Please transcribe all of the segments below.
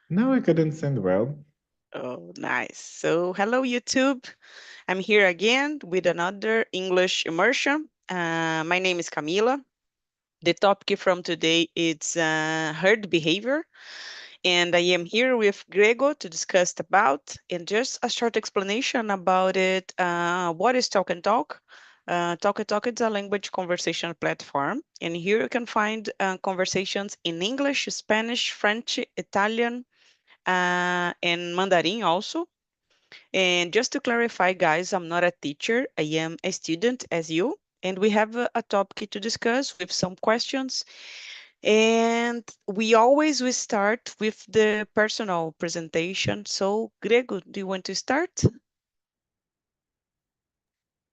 No, I couldn't send well. Oh, nice. So, hello, YouTube. I'm here again with another English immersion. My name is Camila. The topic from today is herd behavior, and I am here with Grego to discuss about and just a short explanation about it. What is Talk and Talk? Talk and Talk is a language conversation platform, and here you can find conversations in English, Spanish, French, Italian, and Mandarin also. And just to clarify, guys, I'm not a teacher. I am a student as you. And we have a topic to discuss with some questions. And we always will start with the personal presentation. So, Grego, do you want to start?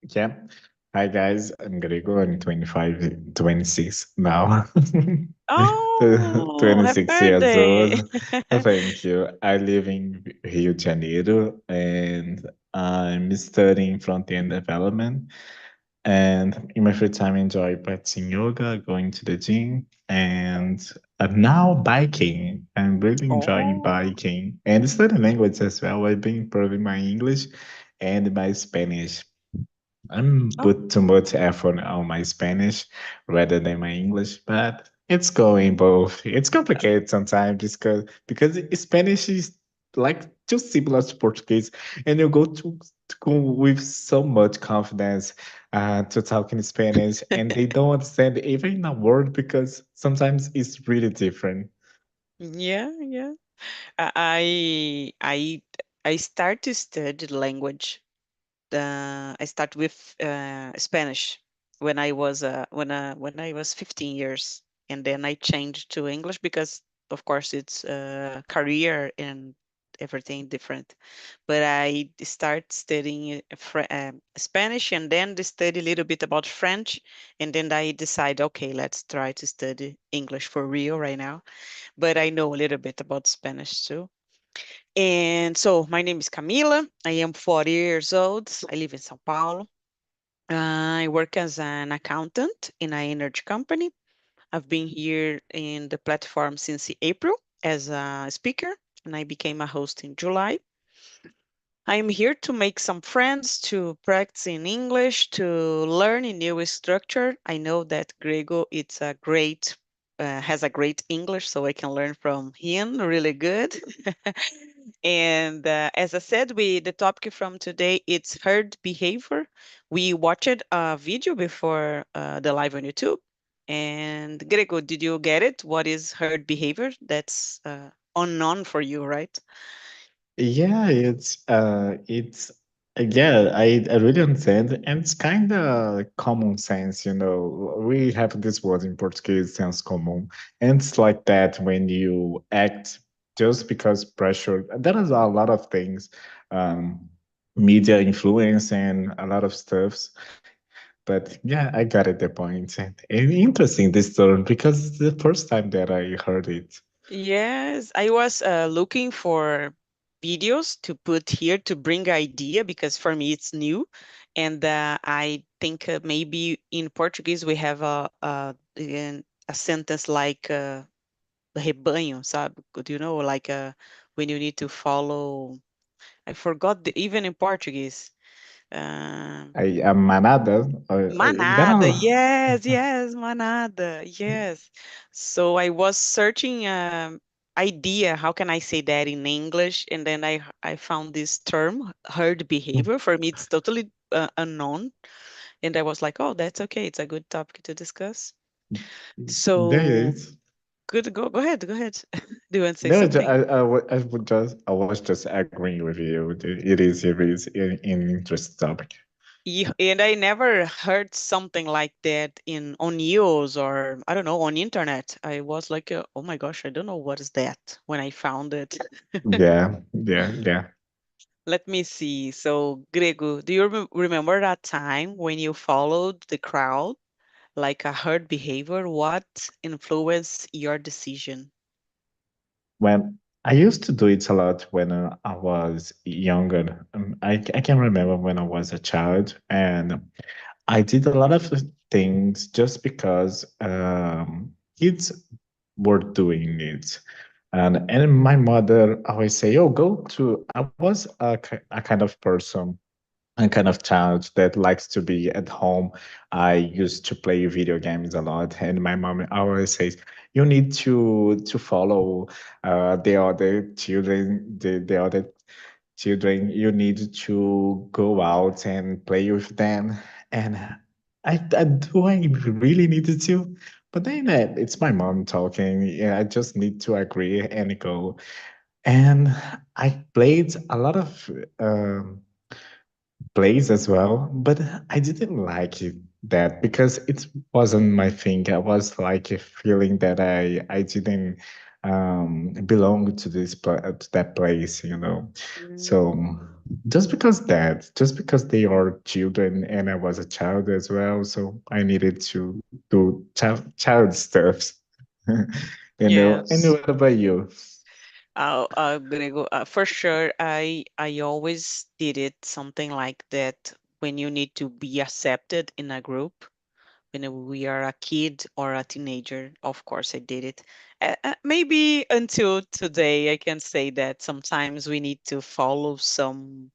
Yeah. Hi guys, I'm Grego. I'm 25, 26 now. Oh, happy 26 years birthday. old. Thank you. I live in Rio de Janeiro and I'm studying front-end development. And in my free time, I enjoy practicing yoga, going to the gym, and now biking. I'm really enjoying Oh, biking and studying language as well. I've been improving my English and my Spanish. I'm oh, put too much effort on my Spanish rather than my English, but it's going both. It's complicated sometimes because Spanish is like too similar to Portuguese, and you to go with so much confidence to talk in Spanish, and they don't understand even a word because sometimes it's really different. yeah, yeah. I I I start to study language. I start with Spanish when I was 15 years, and then I changed to English because, of course, it's career and everything different. But I start studying Spanish, and then they study a little bit about French, and then I decide, okay, let's try to study English for real right now. But I know a little bit about Spanish too. And so my name is Camila. I am 40 years old. I live in Sao Paulo. I work as an accountant in an energy company. I've been here in the platform since April as a speaker, and I became a host in July. I'm here to make some friends, to practice in English, to learn a new structure. I know that Grego has a great English, so I can learn from him really good. And as I said, the topic from today it's herd behavior. We watched a video before the live on YouTube. And Grego, did you get it? What is herd behavior? That's unknown for you, right? Yeah, yeah, I really understand. And it's kind of common sense, you know. We have this word in Portuguese, sense comum. And it's like that when you act just because pressure, there is a lot of things, um, media influence and a lot of stuffs. But yeah, I got it, the point. And interesting this story because it's the first time that I heard it. Yes, I was looking for videos to put here to bring idea because for me it's new, and I think maybe in Portuguese we have a sentence like rebanho, sabe? Do you know, like when you need to follow? I forgot even in Portuguese. Um, A manada, there Manada, are. yes, yes, manada, yes. So I was searching idea, how can I say that in English? And then I found this term, herd behavior. For me, it's totally unknown. And I was like, oh, that's okay. It's a good topic to discuss. There So is. good, go ahead, go ahead. Do you want to say No, something? I was just agreeing with you. It is an interesting topic. Yeah, and I never heard something like that in on news or I don't know on internet. I was like, oh my gosh, I don't know what is that when I found it. Yeah, yeah, yeah. Let me see. So, Grego, do you remember that time when you followed the crowd like a herd behavior? What influenced your decision? When I used to do it a lot when I was younger. I can remember when I was a child, and I did a lot of things just because kids were doing it. And my mother always say, "Oh, go to." I was a kind of person, a kind of child that likes to be at home. I used to play video games a lot, and my mom always says, "You need to follow the other children, the other children. You need to go out and play with them." And I really needed to, but then it's my mom talking. Yeah, I just need to agree and go. And I played a lot of. Plays as well, but I didn't like it that because it wasn't my thing. I was like a feeling that I didn't belong to to that place, you know. So Mm, just because they are children and I was a child as well, so I needed to do child stuff, you know. And yes. what about you? I'm gonna go for sure. I always did it something like that when you need to be accepted in a group. When we are a kid or a teenager, of course, I did it. Maybe until today, I can say that sometimes we need to follow some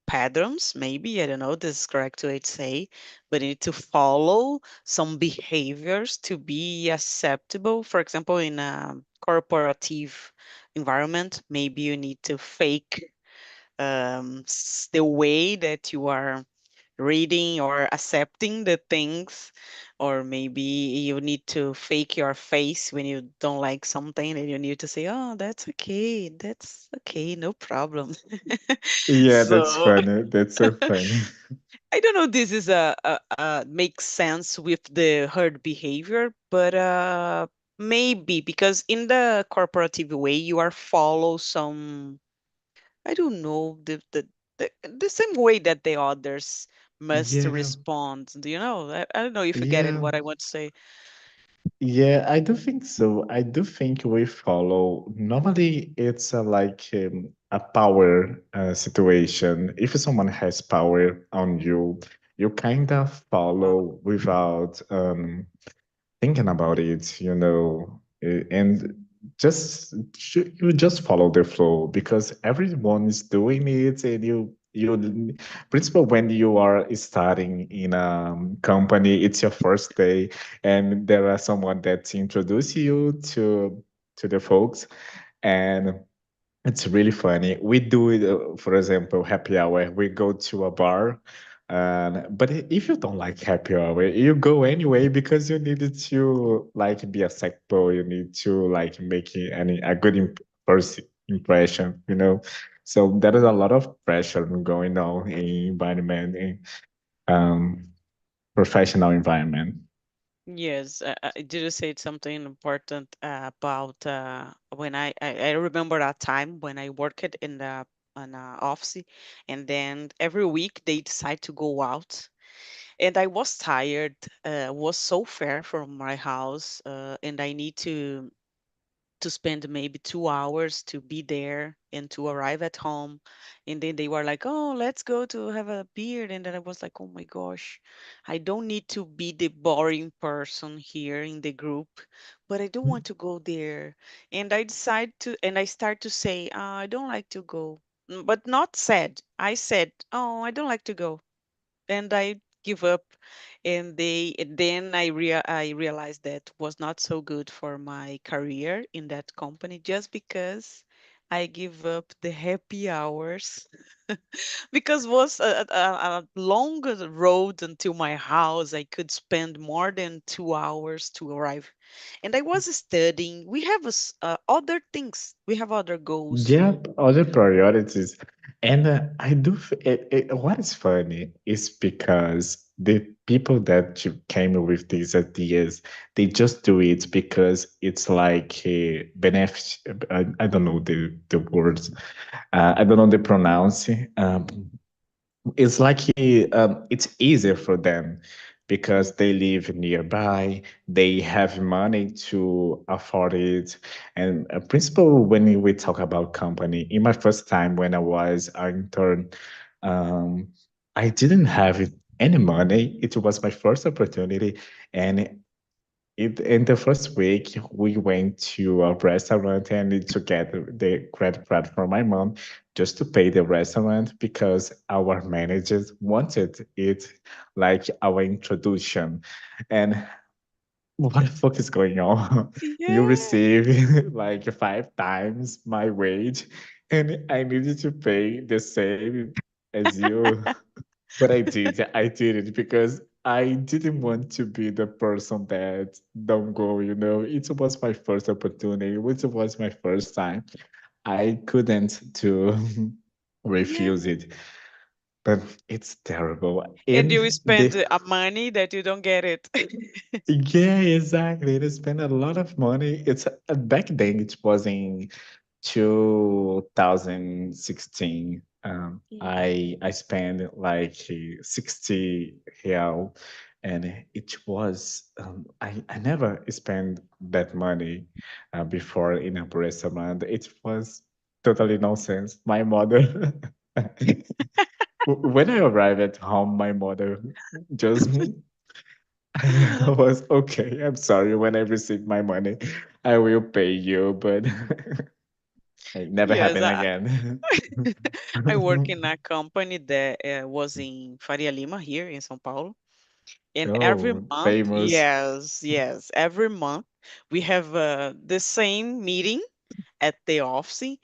patterns. Maybe I don't know. This is correct way to say, but you need to follow some behaviors to be acceptable. For example, in a corporative environment, maybe you need to fake the way that you are reading or accepting the things, or maybe you need to fake your face when you don't like something and you need to say, oh, that's okay, no problem. Yeah, that's So funny. That's so funny. I don't know, this is a makes sense with the herd behavior, but maybe because in the corporative way you are follow some, I don't know, the same way that the others must Yeah. respond. Do you know? I don't know if you get it Yeah, what I want to say. yeah, I do think so. I do think we follow. Normally, it's a power situation. If someone has power on you, you kind of Wow. follow without thinking about it, you know, and you just follow the flow because everyone is doing it, and principal when you are starting in a company, it's your first day, and there are someone that introduce you to the folks, and it's really funny. We do it, for example, happy hour. We go to a bar, but if you don't like happy hour, you go anyway because you need to like be acceptable. You need to like make a good first impression, you know. So there is a lot of pressure going on in environment, in um, professional environment. Yes, did you say something important about when I remember a time when I worked in the an office, and then every week they decide to go out, and I was tired, was so far from my house, and I need to spend maybe 2 hours to be there and to arrive at home. And then they were like, oh, let's go to have a beer. And then I was like, oh my gosh, I don't need to be the boring person here in the group, but I don't want to go there. And I start to say, I don't like to go. But not said. I said, oh, I don't like to go, and I give up. And then I realized that was not so good for my career in that company just because I give up the happy hours because was a long road until my house. I could spend more than 2 hours to arrive, and I was studying. We have other things. We have other goals. Yep, other priorities. And what is funny is because the people that came with these ideas, they just do it because it's like a benefit. I don't know the words. I don't know the pronounce. It's like it's easier for them because they live nearby, they have money to afford it. And principal, when we talk about company, in my first time when I was an intern, um, I didn't have any money. It was my first opportunity, and In the first week, we went to a restaurant and need to get the credit card from my mom just to pay the restaurant because our managers wanted it like our introduction. And what the fuck is going on? You Yeah. receive like 5 times my wage, and I needed to pay the same as you. But I did it because I didn't want to be the person that don't go, you know. It was my first opportunity, it was my first time. I couldn't to Yeah. refuse it. But it's terrible. And And you spend the money that you don't get it. yeah, exactly. They spend a lot of money. It's back then it was in 2016. Mm. I spent like 60 real, and it was I never spent that money before in a restaurant. It was totally nonsense. My mother, when I arrived at home, my mother just I was okay. I'm sorry. When I receive my money, I will pay you, but it never Yes, happened again. I work in a company that was in Faria Lima here in São Paulo. And every Oh, month, famous. yes, yes, every month we have the same meeting at the office,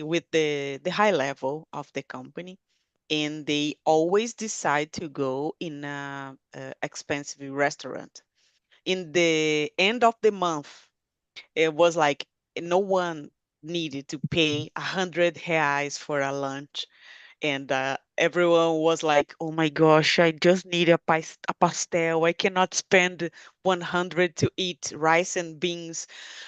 with the high level of the company, and they always decide to go in a expensive restaurant. In the end of the month, it was like no one needed to pay 100 reais for a lunch, and everyone was like, "Oh my gosh, I just need a pastel. I cannot spend 100 to eat rice and beans."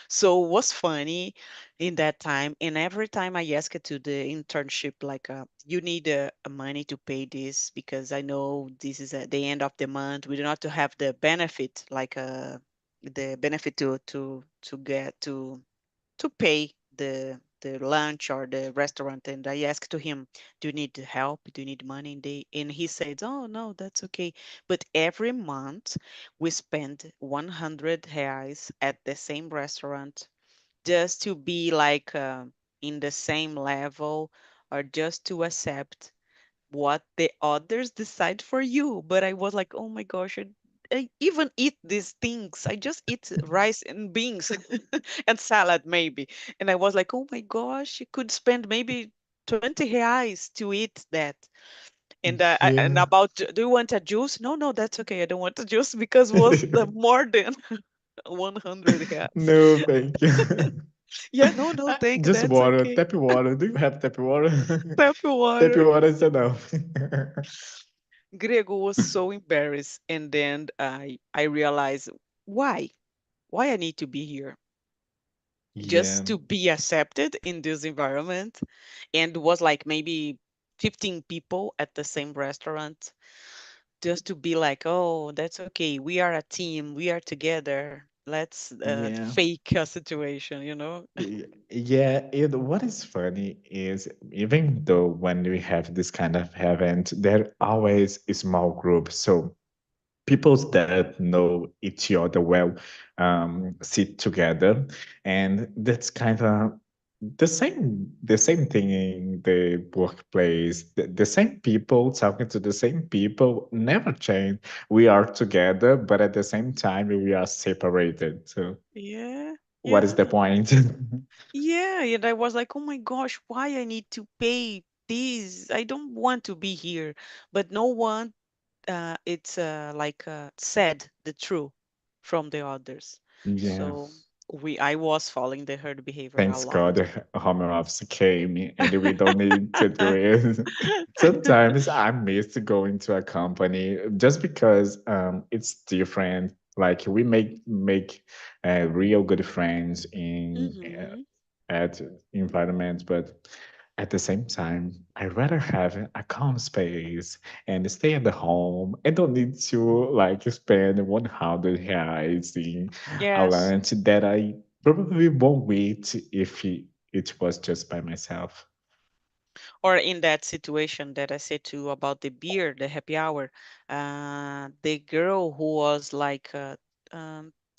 So it was funny in that time. And every time I ask it to the internship, like, "You need money to pay this because I know this is at the end of the month. We do not to have the benefit, like the benefit to get to pay the lunch or the restaurant." And I asked to him, "Do you need help? Do you need money?" And he said, "Oh no, that's okay." But every month we spend 100 reais at the same restaurant just to be like in the same level, or just to accept what the others decide for you. But I was like, oh my gosh, I even eat these things. I just eat rice and beans and salad maybe. And I was like, oh my gosh, you could spend maybe 20 reais to eat that. And Yeah. about, do you want a juice? No, no, that's okay. I don't want a juice because was the more than 100 reais. No, thank you. Yeah, no, no, thank you. Just That's water, okay. tap water. Do you have tap water? Tap Tap water. water is enough. Grego was so embarrassed, and then I realized why I need to be here, Yeah, just to be accepted in this environment. And was like maybe 15 people at the same restaurant, just to be like, oh, that's okay, we are a team, we are together, let's yeah. fake a situation, you know. Yeah, what is funny is even though when we have this kind of event, there always a small group. So people that know each other well sit together, and that's kind of the same thing in the workplace. The same people talking to the same people never change. We are together, but at the same time we are separated. So Yeah, what is the yeah. point? Yeah, and I was like, oh my gosh, why I need to pay this? I don't want to be here. But no one, it's like said the truth from the others. Yeah. So I was following the herd behavior a Thanks lot. God, home office came and we don't need to do it. Sometimes I miss going to a company just because it's different. Like we make real good friends in Mm-hmm. at environment, but at the same time, I'd rather have a calm space and stay at the home. I don't need to like spend 100 reais in a Yes. lunch that I probably won't eat if it was just by myself. Or in that situation that I said to you about the beer, the happy hour, the girl who was like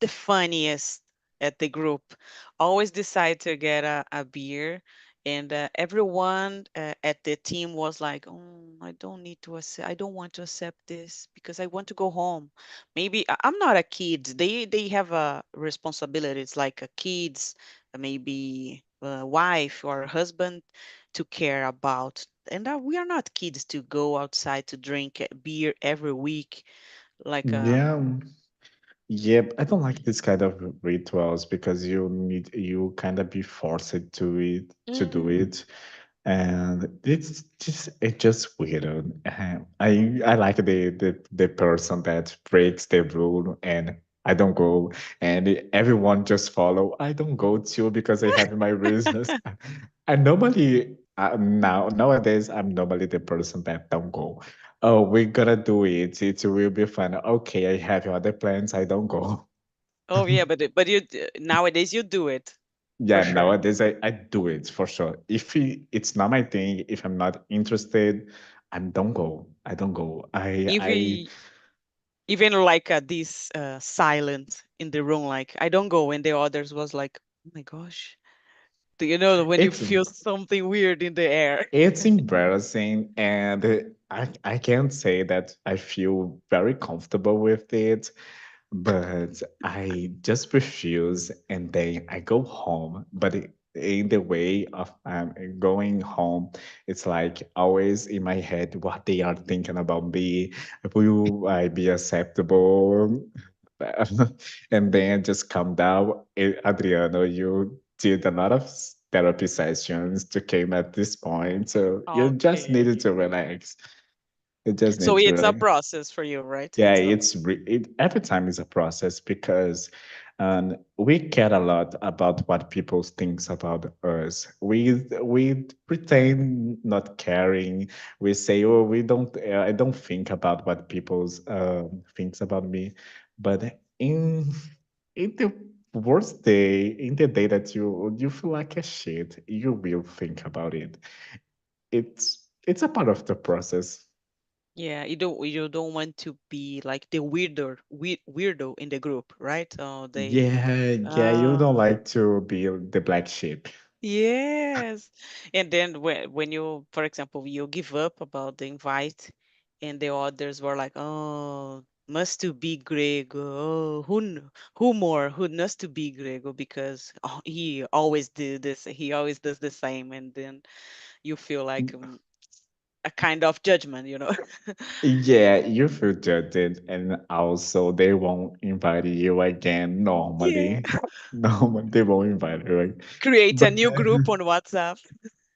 the funniest at the group. Always decide to get a beer, and everyone at the team was like, "Oh, I don't need to accept. I don't want to accept this because I want to go home. Maybe I'm not a kid. They have responsibilities like a kids, maybe a wife or husband to care about. And we are not kids to go outside to drink beer every week, like Yeah. Yep, I don't like this kind of rituals because you kind of be forced to do mm, it, and it's just weird. I like the person that breaks the rule and I don't go, and everyone just follow. I don't go too because I have my reasons. I normally nowadays I'm normally the person that don't go. Oh, we're gonna do it. It will be fun. Okay, I have other plans. I don't go. oh yeah, but you nowadays you do it for Yeah, sure. nowadays I do it for sure. If it's not my thing, if I'm not interested, I don't go. I don't go. I Even even like this silent in the room, like I don't go, and the others was like, oh my gosh, do you know when you it's feel something weird in the air? it's embarrassing, and I can't say that I feel very comfortable with it, but I just refuse, and then I go home. But in the way of going home, it's like always in my head what they are thinking about me. Will I be acceptable? And then just calm down. Adriano, you did a lot of therapy sessions to came at this point, so you just needed Okay, to relax. You just so need to it's a relax. process for you, right? Yeah, It's a every time is a process because we care a lot about what people thinks about us. We pretend not caring. We say, "Oh, we don't. I don't think about what people's thinks about me." But in the worst day, in the day that you feel like a shit, you will think about it. It's a part of the process. yeah, you don't want to be like the weirdo in the group, right? Oh, they Yeah, yeah, you uh don't like to be the black sheep. yes. And then when you, for example, you give up about the invite, and the others were like, "Oh, must to be Grego. Oh, who more? Who must to be Grego because oh, he always do this. He always does the same." And then you feel like a kind of judgment, you know? Yeah, you feel judged, and also they won't invite you again Yeah. normally. No, they won't invite you. Create a But new group on WhatsApp.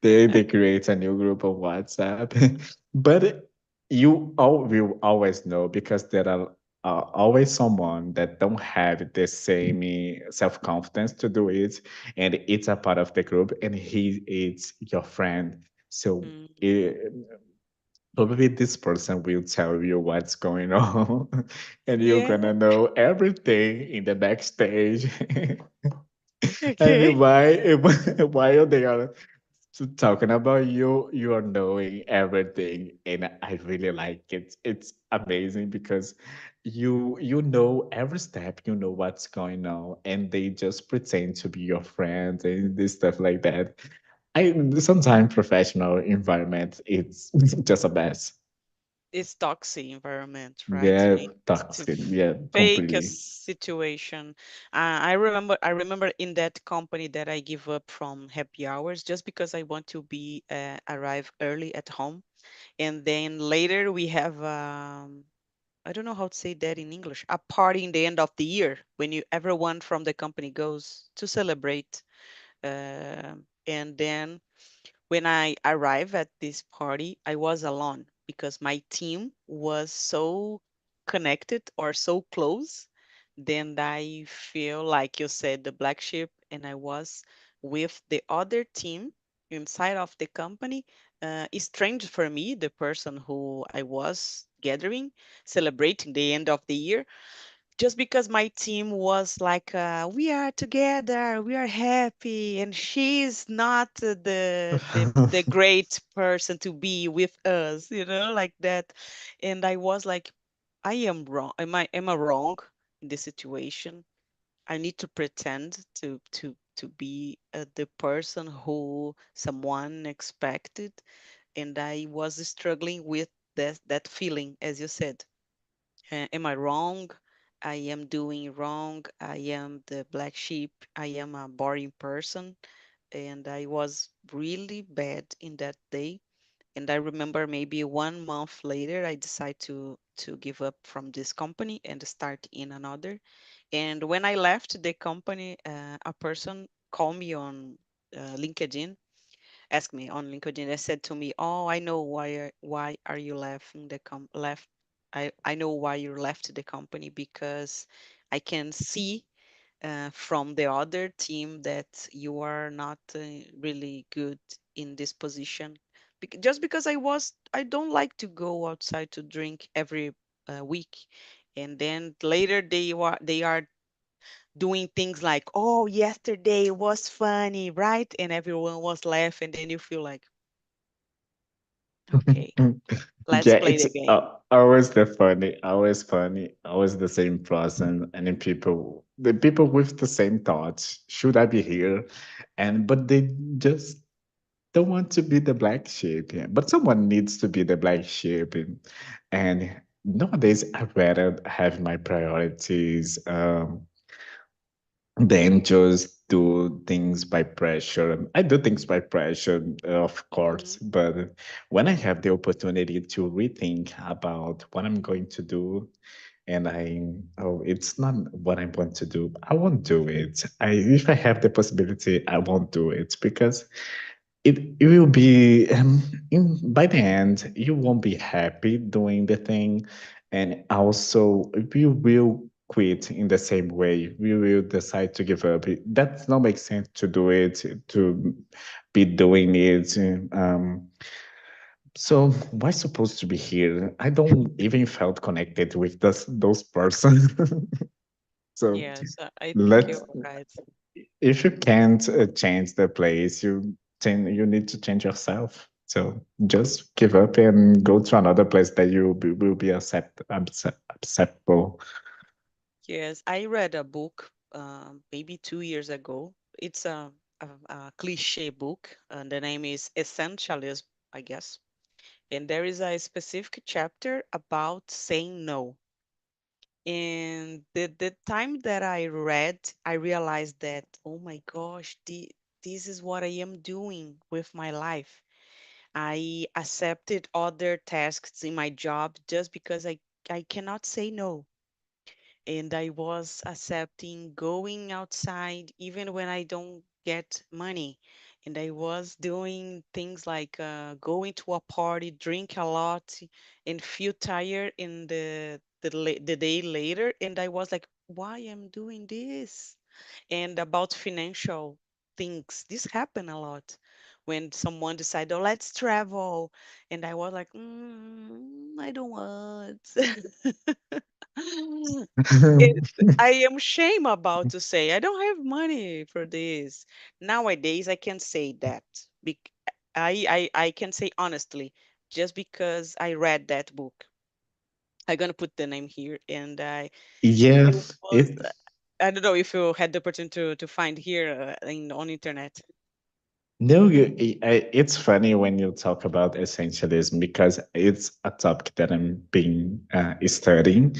they create a new group on WhatsApp. But you all will always know because there are always someone that don't have the same self-confidence to do it, and it's a part of the group, and he is your friend. So Mm. eh, probably this person will tell you what's going on, and you're Yeah. gonna know everything in the backstage. And Okay. while they are talking about you, you are knowing everything, and I really like it. It's amazing because you know every step, you know what's going on, and they just pretend to be your friends and this stuff like that. I sometimes professional environment it's just a mess. It's toxic environment, right? Yeah, It's to toxic. Yeah, fake a completely. situation. I remember in that company that I give up from happy hours just because I want to be arrive early at home. And then later we have I don't know how to say that in English, a party in the end of the year when you everyone from the company goes to celebrate. And then when I arrived at this party, I was alone because my team was so connected or so close. Then I feel like you said the black sheep, and I was with the other team inside of the company. It's strange for me, the person who I was gathering, celebrating the end of the year, just because my team was like we are together, we are happy, and she's not the great person to be with us, like that. And I was like, I am wrong. Am I wrong in this situation? I need to pretend to be the person who someone expected, and I was struggling with that feeling, as you said. Am I wrong? I am doing wrong. I am the black sheep. I am a boring person, and I was really bad in that day. And I remember maybe 1 month later, I decided to give up from this company and start in another. And when I left the company, a person called me on LinkedIn, asked me on LinkedIn. They said to me, "Oh, I know why are you laughing the left. I know why you left the company because I can see from the other team that you are not really good in this position. Just because I don't like to go outside to drink every week, and then later they are doing things like, oh, yesterday was funny, right? And everyone was laughing. Then you feel like, okay, let's Yeah, play it's the game. always the funny, always the same person, and then the people with the same thoughts. Should I be here? And but they just don't want to be the black sheep. Yeah. But someone needs to be the black sheep, and nowadays I rather have my priorities. Then just do things by pressure. I do things by pressure, of course, Mhm. but when I have the opportunity to rethink about what I'm going to do, and oh, it's not what I want to do, I won't do it. If I have the possibility, I won't do it because it will be by the end you won't be happy doing the thing, and also you will quit in the same way. You will decide to give up. That does not make sense to do it, to be doing it. So why supposed to be here? I don't even felt connected with those persons. So Yes, I think let's, you're right. if you can't change the place, you need to change yourself. So just give up and go to another place that will be acceptable. Yes, I read a book maybe 2 years ago. It's a cliche book, and the name is Essentialism, I guess. And there is a specific chapter about saying no. And the time that I read, I realized that, oh my gosh, this is what I am doing with my life. I accepted other tasks in my job just because I cannot say no. And I was accepting going outside even when I don't get money. And I was doing things like going to a party, drink a lot, and feel tired in the day later. And I was like, why am doing this? And about financial things, this happened a lot when someone decided, oh, let's travel. And I was like, I don't want. it, I am shame about to say I don't have money for this. Nowadays, I can say that. Bec- I can say honestly, just because I read that book. I'm gonna put the name here, and Yeah, it was. it I don't know if you had the opportunity to find here on internet. no, it's funny when you talk about essentialism because it's a topic that I'm been studying.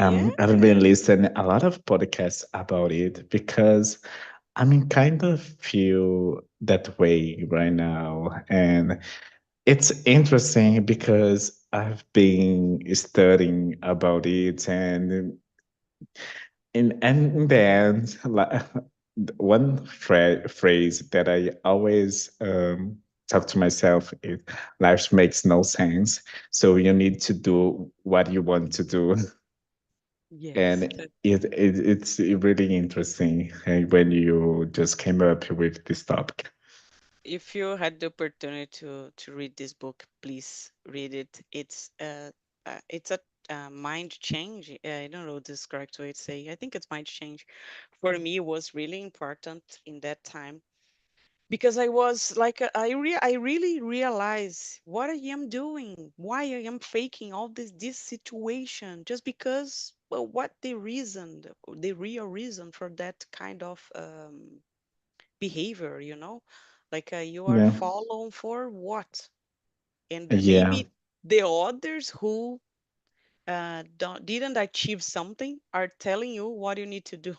Yeah. I've been listening a lot of podcasts about it because kind of feel that way right now, and it's interesting because I've been studying about it, and in the end, like, one phrase that I always talk to myself is, "Life makes no sense, so you need to do what you want to do." And Yes. it's really interesting when you just came up with this topic. If you had the opportunity to read this book, please read it. It's a mind change. I don't know this correct way to say. I think it's mind change. For me, it was really important in that time because I was like I really realized what I am doing, why I am faking all this situation just because well, what the reason, the real reason for that kind of behavior, you know? Like you are Yeah. following for what? And Yeah. maybe the others who didn't achieve something are telling you what you need to do.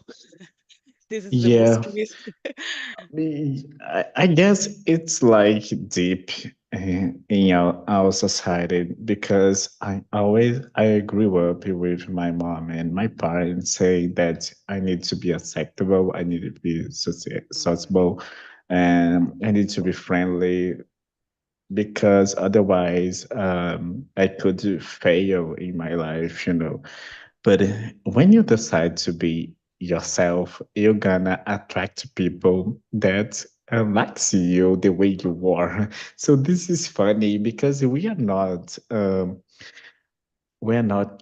This is the most Yeah. twist. I guess it's like deep in our society because I grew up with my mom and my parents say that I need to be acceptable, I need to be Mm, sociable, and I need to be friendly because otherwise I could fail in my life, you know. But when you decide to be yourself, you're gonna attract people that likes you the way you are. So this is funny because we are not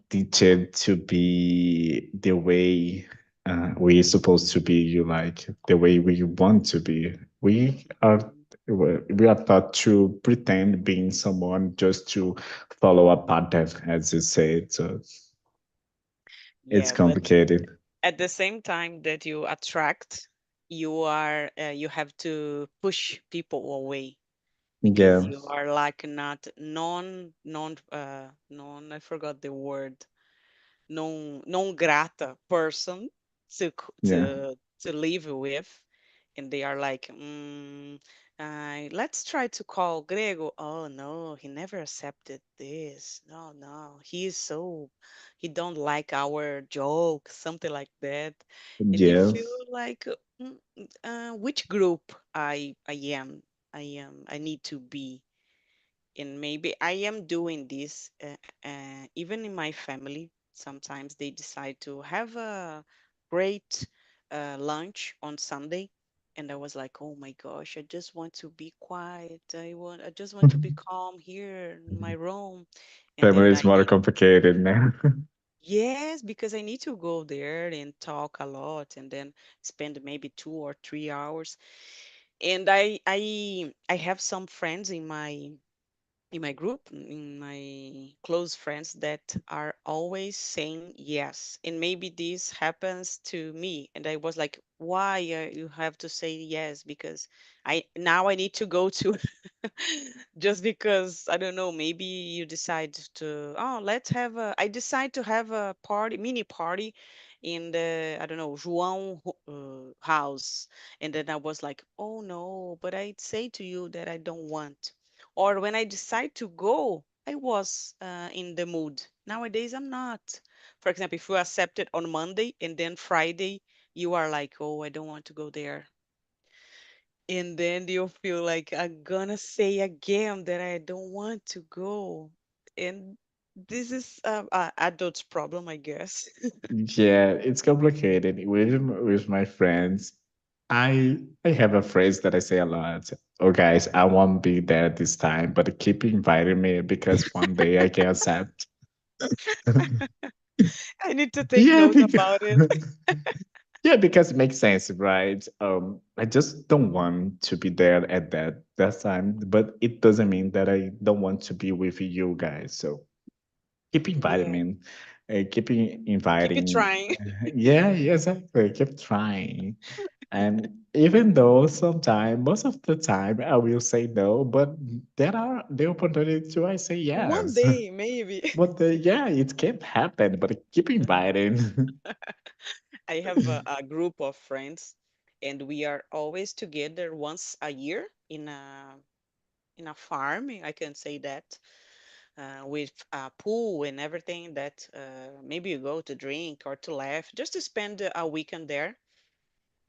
teached to be the way we're supposed to be. You like the way we want to be. mm. We are taught to pretend being someone just to follow a pattern, as you say. So it's Yeah, but complicated. at the same time that you attract, you have to push people away because Yeah, you are like not non, I forgot the word, non grata person yeah. to live with, and they are like, let's try to call Grego. Oh no, he never accepted this. No, no, he don't like our joke, something like that, and you Yeah, feel like, which group I need to be, and maybe I am doing this even in my family. Sometimes they decide to have a great lunch on Sunday, and I was like, "Oh my gosh, I just want to be quiet. I just want to be calm here in my room." And family then is more complicated now. yes, because I need to go there and talk a lot, and then spend maybe 2 or 3 hours. And I have some friends in my group, in my close friends that are always saying yes. And maybe this happens to me. And I was like, why you have to say yes? Because I need to go to just because I don't know, maybe you decide to, oh, let's have a, I decide to have a party, mini party in the, I don't know, João house. And then I was like, oh no, but I say to you that I don't want, or when I decide to go, I was in the mood. Nowadays, I'm not. For example, if you accept it on Monday and then Friday, you are like, oh, I don't want to go there. And then you feel like I'm gonna say again that I don't want to go. And this is a adult's problem, I guess. Yeah, it's complicated. With my friends, I have a phrase that I say a lot. Oh, guys, I won't be there this time, but keep inviting me because one day I can accept. I need to take Yeah, note because about it. yeah, because it makes sense, right? I just don't want to be there at that time, but it doesn't mean that I don't want to be with you guys. So keep inviting Yeah, me, keep keep it inviting. trying. Yeah, yeah, exactly. Keep trying. And even though sometimes, most of the time, I will say no, but there are the opportunity to I say One yes. day, maybe. But yeah, it can't happen. But keep inviting. I have a group of friends, and we are always together once a year in a farm. I can say that with a pool and everything. That maybe you go to drink or to laugh, just to spend a weekend there.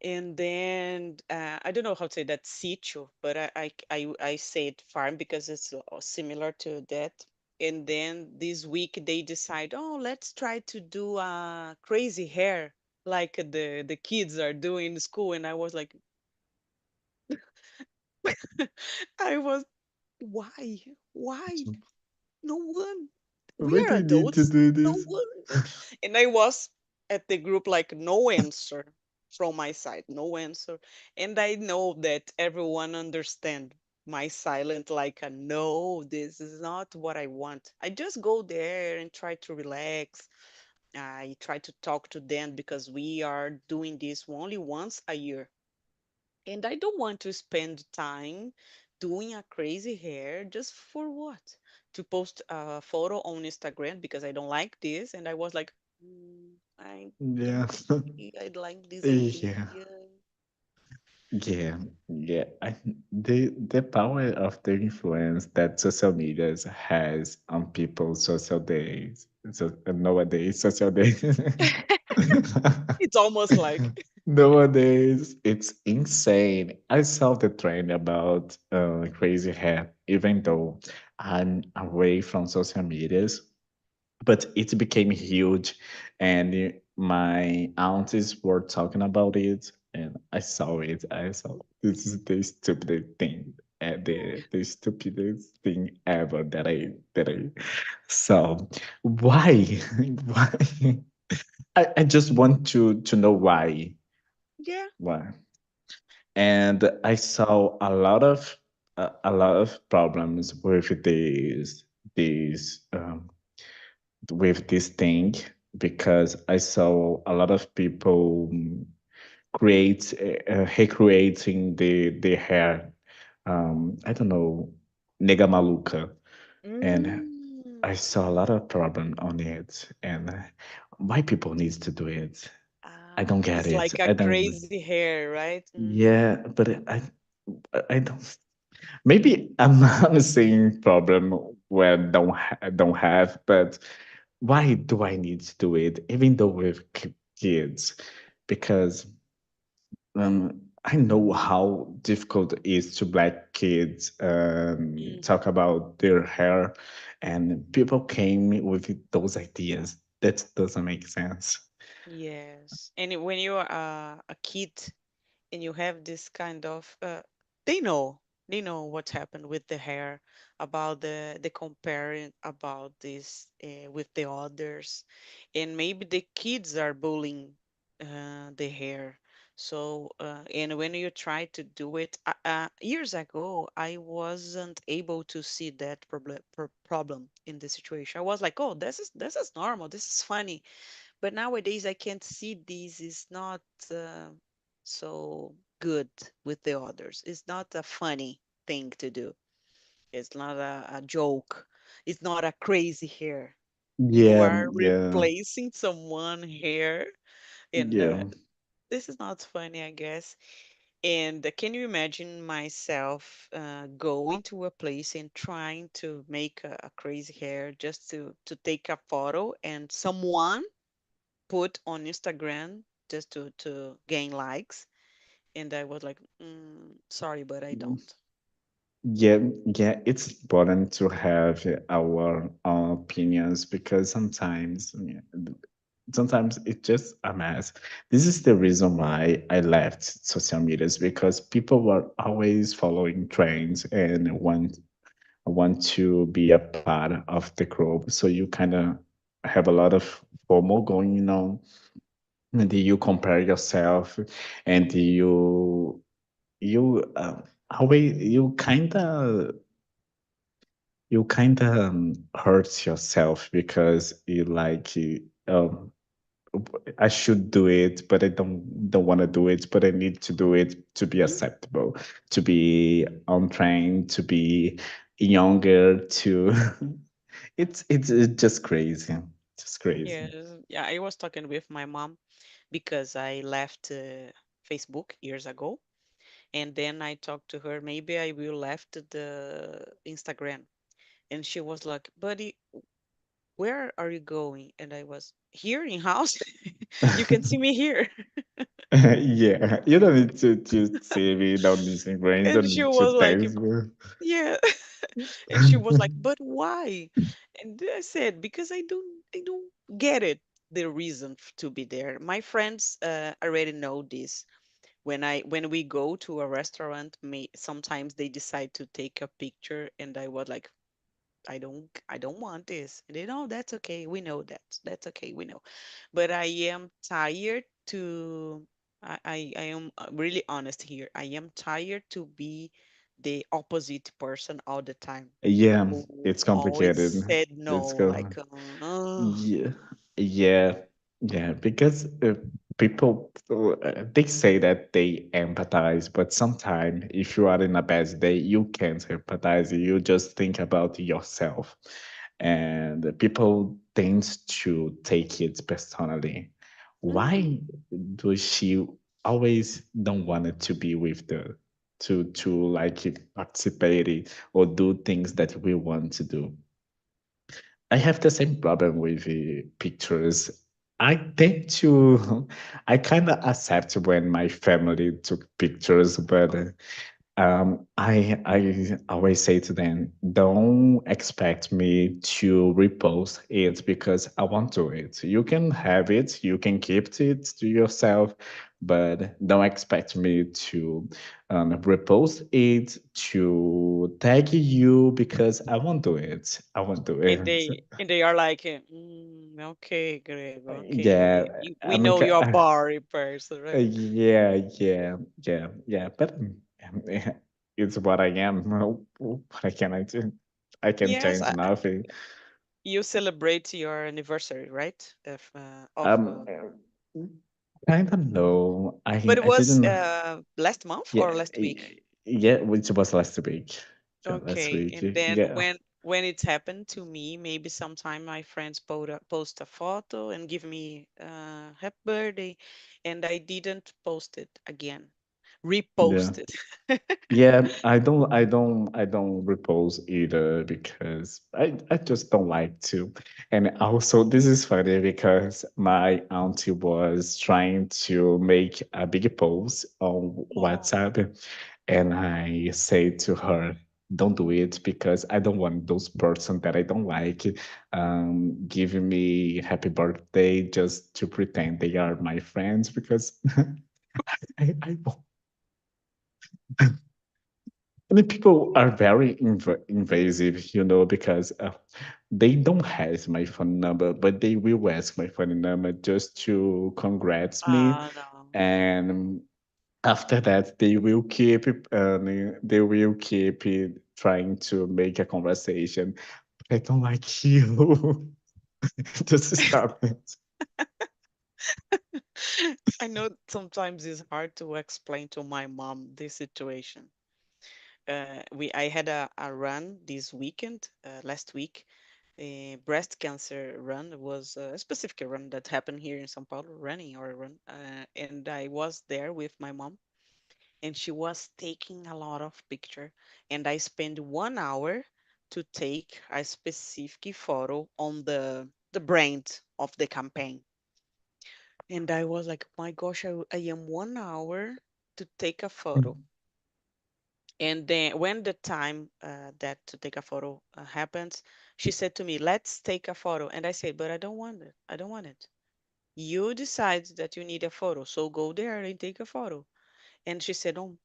And then I don't know how to say that sitio, but I say it farm because it's similar to that. And then this week they decide, oh, let's try to do crazy hair like the kids are doing in school. And I was like, I was, why? Why? No one. We Why are do you need to adults. do No this? one. And I was at the group like, no answer from my side, no answer. And I know that everyone understand my silent like a no, this is not what I want. I just go there and try to relax I try to talk to them because we are doing this only once a year. And I don't want to spend time doing a crazy hair just for what? To post a photo on Instagram because I don't like this. And I was like, I Yeah. don't think I like this Yeah. idea. Yeah, yeah. The power of the influence that social media has on people's social days, nowadays social days. It's almost like, Nowadays, it's insane. I saw the trend about crazy hair, even though I'm away from social medias, but it became huge, and my aunties were talking about it, and I saw it. I saw this is the stupidest thing, the stupidest thing ever that I saw. Why? Why? I just want to know why. yeah. Why? And I saw a lot of problems with this thing, because I saw a lot of people create recreating the hair. I don't know, nega maluca, and I saw a Mm. lot of problem on it. And why people needs to do it? I don't Ah, get it's it. like a I don't. crazy hair, right? Yeah, but I don't. Maybe I'm not saying problem where don't have, but why do I need to do it, even though with kids? Because I know how difficult it is to black kids Mm. talk about their hair, and people came with those ideas. That doesn't make sense. Yes. And when you are a kid and you have this kind of they know what happened with the hair, about the comparing about this with the others, and maybe the kids are bullying the hair. So and when you try to do it years ago, I wasn't able to see that problem in the situation. I was like, oh, this is normal, this is funny. But nowadays, I can't see this is not uh, so good with the others. It's not a funny thing to do. It's not a joke. It's not a crazy hair. You Yeah, are yeah, replacing someone hair, and yeah. this is not funny, I guess. And can you imagine myself going to a place and trying to make a crazy hair just to take a photo, and someone put on Instagram just to gain likes, and I was like, sorry, but I don't. Yeah, yeah, it's important to have our own opinions, because sometimes, yeah, sometimes it's just a mess. This is the reason why I left social medias, because people were always following trends and want to be a part of the group. So you kind of have a lot of FOMO going on, and you compare yourself, and you always you kind of hurt yourself, because you like I should do it, but I don't want to do it, but I need to do it to be Mhm. acceptable, to be on train, to be younger, to it's just crazy, just crazy. Yes, yeah, I was talking with my mom because I left Facebook years ago, and then I talked to her. Maybe I will left the Instagram, and she was like, "Buddy, where are you going?" And I was here in house. You can see me here. Yeah, you don't need to say me, don't need to brain, And don't she need to was like, text me. "Yeah." And she was like, "But why?" And I said, "Because I don't get it, the reason to be there. My friends already know this. When we go to a restaurant, sometimes they decide to take a picture, and I was like, I don't want this. And they know that's okay. We know that. That's okay. We know. But I am tired to. I am really honest here. I am tired to be the opposite person all the time, Yeah, who it's always complicated. said Let's no, go. like, Yeah. Yeah, yeah, because people they say that they empathize, but sometimes if you are in a bad day, you can't empathize. You just think about yourself, and people tend to take it personally. Mm. Why does she always don't want it to be with the to like participate or do things that we want to do? I have the same problem with the pictures. I tend to, I kind of accept when my family took pictures, but I always say to them, don't expect me to repost it because I want to it. You can have it, you can keep it to yourself, but don't expect me to repost it to tag you because I won't do it. I won't do it. And they are like, okay, Greg, Yeah, okay, we I mean, know you're a Bari person, right? yeah, yeah, yeah, yeah. But it's what I am. What can I do? I can Yes, change nothing. you celebrate your anniversary, right? Um, I don't know. But it I was didn't. last month or Yeah, last week? yeah. Which was last week. Yeah, last Okay, week. and then Yeah, when it happened to me, maybe sometime my friends post a photo and give me happy birthday, and I didn't post it again, yeah. repost it. Yeah, I don't repose either because I just don't like to. And also this is funny because my auntie was trying to make a big post on Oh, WhatsApp and I say to her, don't do it because I don't want those person that I don't like giving me happy birthday just to pretend they are my friends because I I mean, people are very invasive, because they don't have my phone number, but they will ask my phone number just to congrats me. no. And after that, they will keep trying to make a conversation. But I don't like you. Just stop it. I know sometimes it's hard to explain to my mom this situation. I had a run this weekend, last week, a breast cancer run. It was a specific run that happened here in São Paulo, running or run, and I was there with my mom, and she was taking a lot of picture, and I spent 1 hour to take a specific photo on the brand of the campaign. And I was like, my gosh, I am 1 hour to take a photo. And then when the time that to take a photo happens, she said to me, let's take a photo. And I said, but I don't want it. I don't want it. You decide that you need a photo. So go there and take a photo. And she said, oh,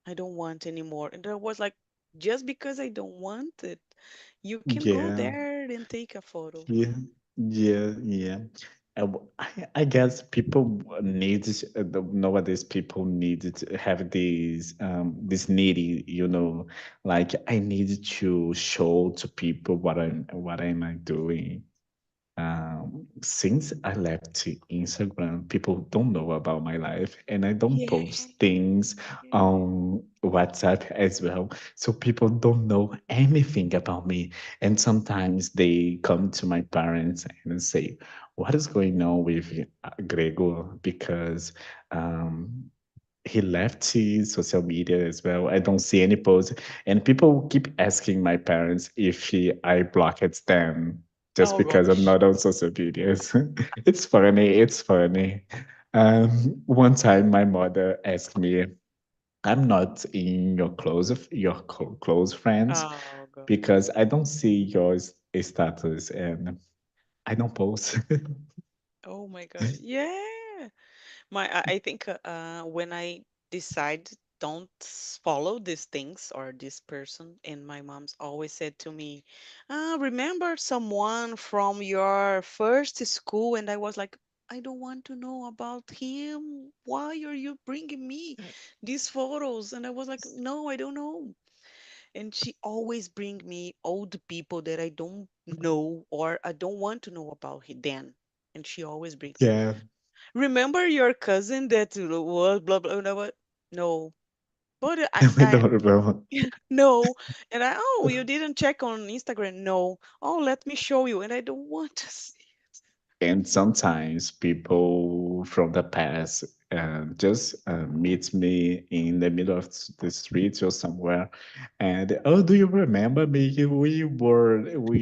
I don't want anymore. And I was like, just because I don't want it, you can go Yeah. there and take a photo. Yeah, yeah, yeah. I guess people need nowadays. People need to have this needy, like I need to show to people what am I doing. Since I left Instagram, people don't know about my life, and I don't Yeah. post things Yeah. on WhatsApp as well. So people don't know anything about me. And sometimes they come to my parents and say, "What is going on with Gregor?" Because um, he left his social media as well. I don't see any posts, and people keep asking my parents if I blocked them just Oh because I'm gosh. not on social medias. It's funny. It's funny. One time, my mother asked me, "I'm not in your close friends Oh god. because I don't see your status and I don't post." Oh my god. Yeah. I think when I decide don't follow these things or this person, and my mom's always said to me, remember someone from your first school? And I was like, I don't want to know about him. Why are you bringing me these photos? And I was like, no, I don't know. And she always bring me old people that I don't know or I don't want to know about them. and she always brings, Yeah. remember your cousin that was blah blah blah blah. No, but I don't remember. no, and oh, you didn't check on Instagram? No. Oh, let me show you, and I don't want to see. And sometimes people from the past just meet me in the middle of the street or somewhere, and oh, do you remember me? We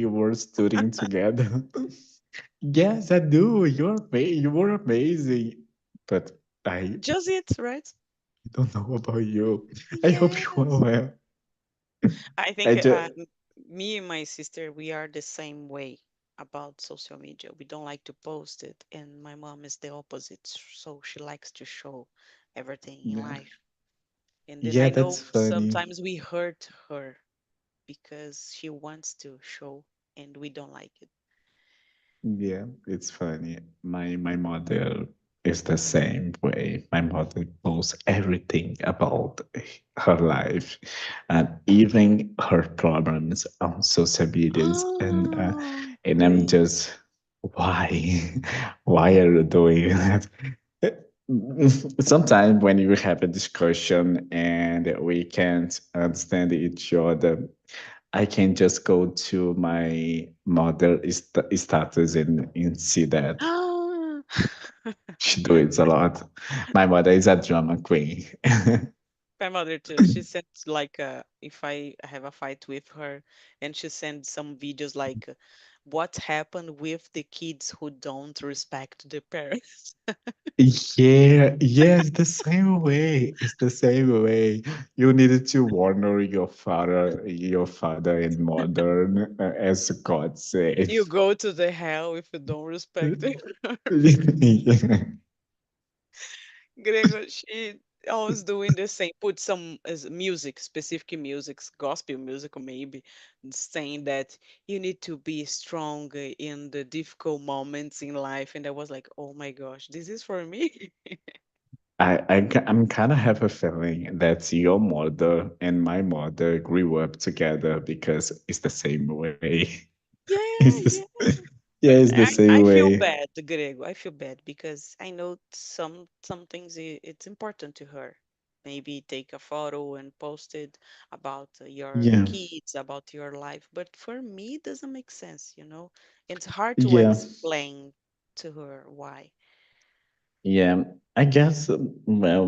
were studying together. Yes, I do. You were amazing, but I Just it, right? don't know about you. I hope you are Yes. well. I I think just me and my sister, we are the same way about social media. We don't like to post it, and my mom is the opposite. So she likes to show everything in yeah, life. And then yeah, I that's know funny. sometimes we hurt her because she wants to show, and we don't like it. Yeah, it's funny. My mother is the same way. My mother posts everything about her life and even her problems on social medias. Oh, And I'm great. just, why? Why are you doing that? Sometimes when you have a discussion and we can't understand each other, I can just go to my mother status and see that Ah. she do it a lot. My mother is a drama queen. My mother too. She sends like if I have a fight with her, and she sends some videos like what happened with the kids who don't respect the parents. Yeah, yeah, it's the same way. It's the same way. You needed to honor your father and mother, as God said. You go to the hell if you don't respect it. Gregor, she always doing the same. Put some as music, specific music, gospel music, or maybe saying that you need to be strong in the difficult moments in life. And I was like, oh my gosh, this is for me. I'm kind of have a feeling that your mother and my mother grew up together because it's the same way. It's Yeah, the, yeah. yeah, it's the same I feel way. bad, Grego. I feel bad because I know some things it's important to her. Maybe take a photo and post it about your Yeah, kids, about your life. But for me, it doesn't make sense, you know? It's hard to yeah, explain to her why. yeah. I guess well,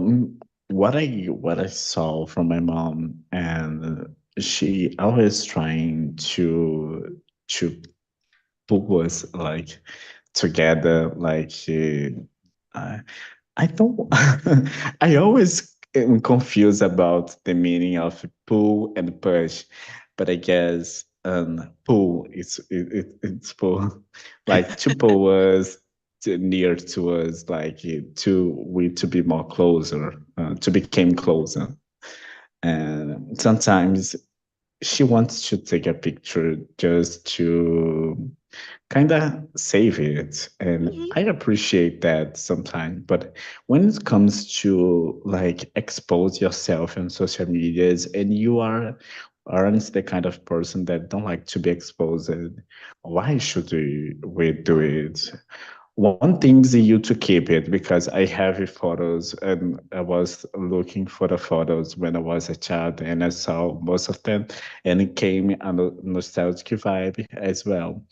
what I saw from my mom, and she always trying to put us like together, like uh, I don't. I always am confused about the meaning of pull and push, but I guess pull it's pull, like to pull us near to us, like to be more closer, to become closer. And sometimes she wants to take a picture just to kind of save it, and Hmm. I appreciate that sometimes. But when it comes to like expose yourself on social medias and you aren't the kind of person that don't like to be exposed, why should we do it? One thing is you to keep it, because I have photos and I was looking for the photos when I was a child and I saw most of them, and it came a nostalgic vibe as well.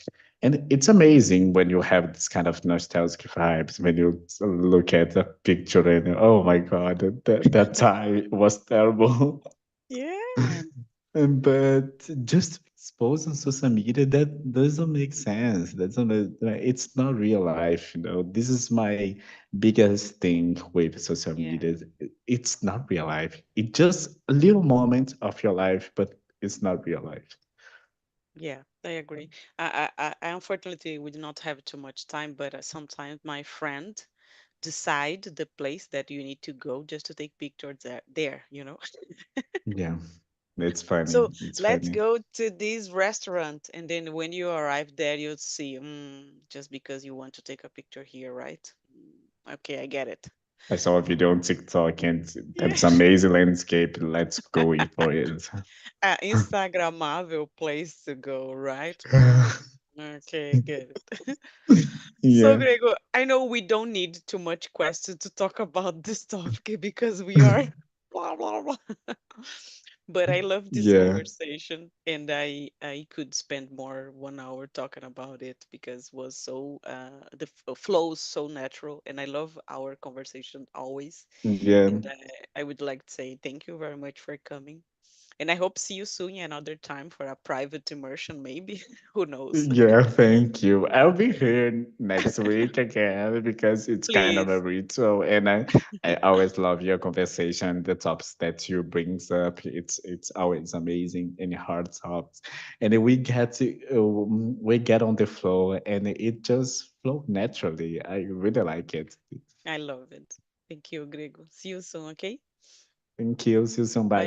And it's amazing when you have this kind of nostalgic vibes, when you look at a picture and oh my god, that time was terrible. Yeah, But just expose on social media, that doesn't make sense. It's not real life, you know. This is my biggest thing with social yeah, media. It's not real life. It's just a little moment of your life, but it's not real life. yeah. I agree. I unfortunately we do not have too much time, but sometimes my friend decide the place that you need to go just to take pictures there, you know. Yeah, it's funny. So It's let's funny. go to this restaurant, and then when you arrive there, you'll see, just because you want to take a picture here, right? Okay, I get it. I saw a video on TikTok and Yeah. that's amazing landscape. Let's go for it. Instagrammável place to go, right? Okay, good. So, Yeah. Gregor, I know we don't need too much questions to talk about this topic because we are blah blah blah. But I love this Yeah. conversation, and I could spend more 1 hour talking about it because was so flow is so natural, and I love our conversation always. Yeah. And I would like to say thank you very much for coming, and I hope see you soon another time for a private immersion, maybe. Who knows? Yeah, thank you. I'll be here next week again because it's kind of a Please. ritual, and I always love your conversation. The topics that you brings up, it's always amazing and hard topics, and then we get on the flow, and it just flow naturally. I really like it. I love it. Thank you, Grego. See you soon, okay? Thank you. See you soon. Bye Bye.